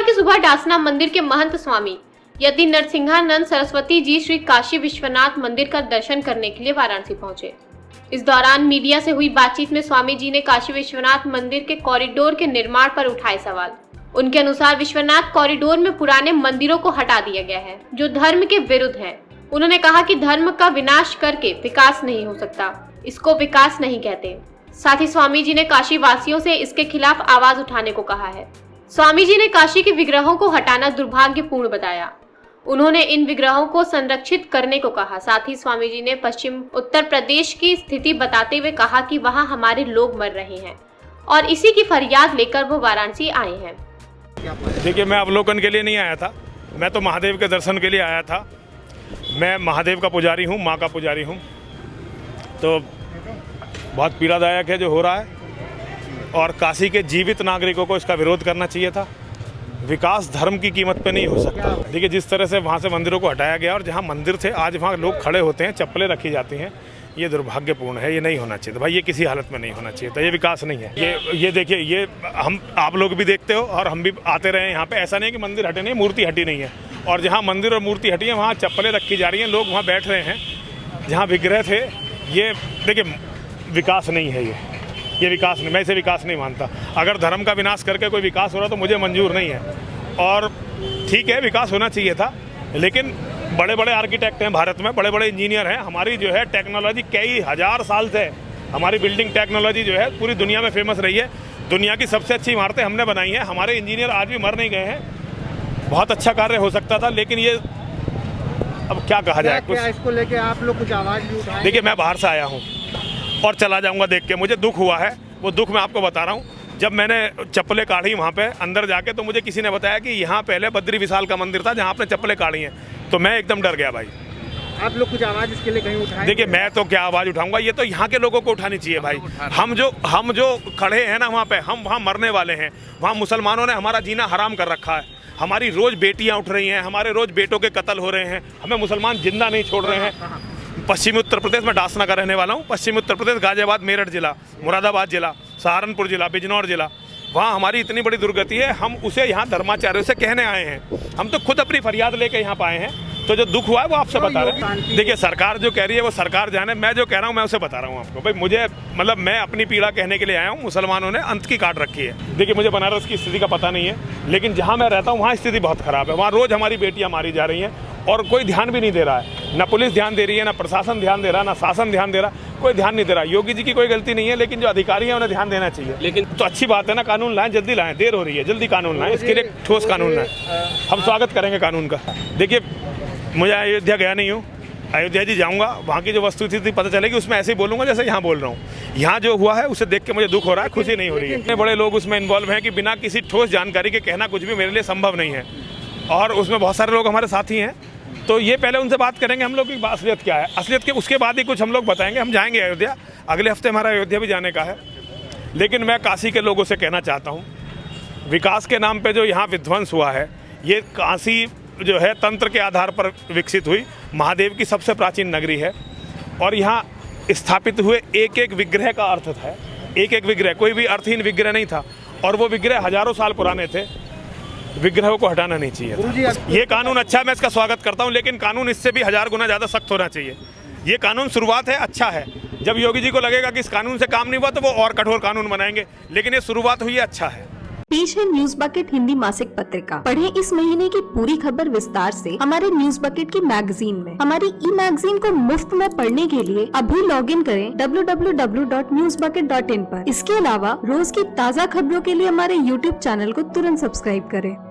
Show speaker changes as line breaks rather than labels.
शुक्रवार की सुबह डासना मंदिर के महंत स्वामी यति नरसिंहानंद सरस्वती जी श्री काशी विश्वनाथ मंदिर का दर्शन करने के लिए वाराणसी पहुंचे। इस दौरान मीडिया से हुई बातचीत में स्वामी जी ने काशी विश्वनाथ मंदिर के कॉरिडोर के निर्माण पर उठाए सवाल। उनके अनुसार विश्वनाथ कॉरिडोर में पुराने मंदिरों को हटा दिया गया है जो धर्म के विरुद्ध है। उन्होंने कहा कि धर्म का विनाश करके विकास नहीं हो सकता, इसको विकास नहीं कहते। साथ ही स्वामी जी ने काशी वासियों से इसके खिलाफ आवाज उठाने को कहा है। स्वामी जी ने काशी के विग्रहों को हटाना दुर्भाग्यपूर्ण बताया। उन्होंने इन विग्रहों को संरक्षित करने को कहा। साथ ही स्वामी जी ने पश्चिम उत्तर प्रदेश की स्थिति बताते हुए कहा कि वहां हमारे लोग मर रहे हैं और इसी की फरियाद लेकर वो वाराणसी आए हैं।
देखिए, मैं अवलोकन के लिए नहीं आया था, मैं तो महादेव के दर्शन के लिए आया था। मैं महादेव का पुजारी हूँ, माँ का पुजारी हूँ। तो बहुत पीड़ादायक है जो हो रहा है और काशी के जीवित नागरिकों को इसका विरोध करना चाहिए था। विकास धर्म की कीमत पे नहीं हो सकता। देखिए, जिस तरह से वहाँ से मंदिरों को हटाया गया और जहाँ मंदिर थे आज वहाँ लोग खड़े होते हैं, चप्पलें रखी जाती हैं, ये दुर्भाग्यपूर्ण है। ये नहीं होना चाहिए था भाई, ये किसी हालत में नहीं होना चाहिए था। ये विकास नहीं है। ये देखिए, ये आप लोग भी देखते हो और हम भी आते रहे यहाँ पे। ऐसा नहीं है कि मंदिर हटे नहीं, मूर्ति हटी नहीं है। और जहाँ मंदिर और मूर्ति हटी है वहाँ चप्पलें रखी जा रही हैं, लोग वहाँ बैठ रहे हैं। जहाँ विग्रह थे, ये देखिए विकास नहीं है। ये विकास नहीं, मैं इसे विकास नहीं मानता। अगर धर्म का विनाश करके कोई विकास हो रहा तो मुझे मंजूर नहीं है। और ठीक है, विकास होना चाहिए था, लेकिन बड़े बड़े आर्किटेक्ट हैं भारत में, बड़े बड़े इंजीनियर हैं। हमारी जो है टेक्नोलॉजी कई हजार साल से, हमारी बिल्डिंग टेक्नोलॉजी जो है पूरी दुनिया में फेमस रही है। दुनिया की सबसे अच्छी इमारतें हमने बनाई हैं। हमारे इंजीनियर आज भी मर नहीं गए हैं। बहुत अच्छा कार्य हो सकता था, लेकिन ये अब क्या कहा जाए। कुछ
इसको लेके आप लोग कुछ आवाज़ भी उठाएं?
देखिए, मैं बाहर से आया हूँ और चला जाऊँगा देख के। मुझे दुख हुआ है, वो दुख मैं आपको बता रहा हूँ। जब मैंने चप्पलें काढ़ी वहाँ पे अंदर जाके, तो मुझे किसी ने बताया कि यहाँ पहले बद्री विशाल का मंदिर था जहाँ आपने चप्पलें काढ़ी हैं। तो मैं एकदम डर गया भाई।
आप लोग कुछ आवाज़ इसके लिए कहीं उठाएं?
देखिए, मैं तो क्या आवाज़ उठाऊंगा, ये तो यहाँ के लोगों को उठानी चाहिए भाई। हम जो खड़े हैं ना वहाँ पे, हम वहाँ मरने वाले हैं। वहाँ मुसलमानों ने हमारा जीना हराम कर रखा है। हमारी रोज़ बेटियाँ उठ रही हैं, हमारे रोज़ बेटों के कत्ल हो रहे हैं, हमें मुसलमान जिंदा नहीं छोड़ रहे हैं। पश्चिमी उत्तर प्रदेश में डासना का रहने वाला हूँ। पश्चिमी उत्तर प्रदेश, गाजियाबाद, मेरठ जिला, मुरादाबाद जिला, सहारनपुर जिला, बिजनौर जिला, वहाँ हमारी इतनी बड़ी दुर्गति है। हम उसे यहाँ धर्माचार्यों से कहने आए हैं। हम तो खुद अपनी फरियाद लेके यहाँ पे आए हैं। तो जो दुख हुआ है वो आपसे बता रहे हैं। देखिए, सरकार जो कह रही है वो सरकार जाने, मैं जो कह रहा हूँ मैं उसे बता रहा हूँ आपको। भाई मुझे मतलब मैं अपनी पीड़ा कहने के लिए आया हूँ। मुसलमानों ने अंत की काट रखी है। देखिए, मुझे बनारस की स्थिति का पता नहीं है, लेकिन जहाँ मैं रहता हूँ वहाँ स्थिति बहुत ख़राब है। वहाँ रोज़ हमारी बेटियाँ मारी जा रही हैं और कोई ध्यान भी नहीं दे रहा है। ना पुलिस ध्यान दे रही है, ना प्रशासन ध्यान दे रहा है, ना शासन ध्यान दे रहा, कोई ध्यान नहीं दे रहा। योगी जी की कोई गलती नहीं है, लेकिन जो अधिकारी हैं उन्हें ध्यान देना चाहिए। लेकिन तो अच्छी बात है ना, कानून लाएं, जल्दी लाएं, देर हो रही है, जल्दी कानून लाएं। इसके लिए ठोस कानून लाएं, हम स्वागत करेंगे कानून का। देखिए, मुझे अयोध्या गया नहीं हूँ, अयोध्या जी जाऊँगा, वहाँ की जो वस्तुस्थिति पता चलेगी, उसमें ऐसे ही बोलूँगा जैसे यहाँ बोल रहा हूँ। यहाँ जो हुआ है उसे देख के मुझे दुख हो रहा है, खुशी नहीं हो रही है। इतने बड़े लोग उसमें इन्वॉल्व हैं कि बिना किसी ठोस जानकारी के कहना कुछ भी मेरे लिए संभव नहीं है। और उसमें बहुत सारे लोग हमारे साथी हैं। तो ये पहले उनसे बात करेंगे हम लोग की असलियत क्या है। असलियत के उसके बाद ही कुछ हम लोग बताएंगे। हम जाएंगे अयोध्या, अगले हफ्ते हमारा अयोध्या भी जाने का है। लेकिन मैं काशी के लोगों से कहना चाहता हूँ, विकास के नाम पे जो यहाँ विध्वंस हुआ है, ये काशी जो है तंत्र के आधार पर विकसित हुई, महादेव की सबसे प्राचीन नगरी है। और यहाँ स्थापित हुए एक एक विग्रह का अर्थ था। एक एक विग्रह, कोई भी अर्थहीन विग्रह नहीं था। और वो विग्रह हजारों साल पुराने थे। विग्रहों को हटाना नहीं चाहिए। ये कानून अच्छा है, मैं इसका स्वागत करता हूँ, लेकिन कानून इससे भी 1000 गुना ज़्यादा सख्त होना चाहिए। ये कानून शुरुआत है, अच्छा है। जब योगी जी को लगेगा कि इस कानून से काम नहीं हुआ तो वो और कठोर कानून बनाएंगे, लेकिन ये शुरुआत हुई है, अच्छा है।
पेश है न्यूज बकेट हिंदी मासिक पत्रिका। पढ़ें इस महीने की पूरी खबर विस्तार से हमारे न्यूज बकेट की मैगजीन में। हमारी ई मैगजीन को मुफ्त में पढ़ने के लिए अभी लॉगिन करें www.newsbucket.in पर। इसके अलावा रोज की ताज़ा खबरों के लिए हमारे YouTube चैनल को तुरंत सब्सक्राइब करें।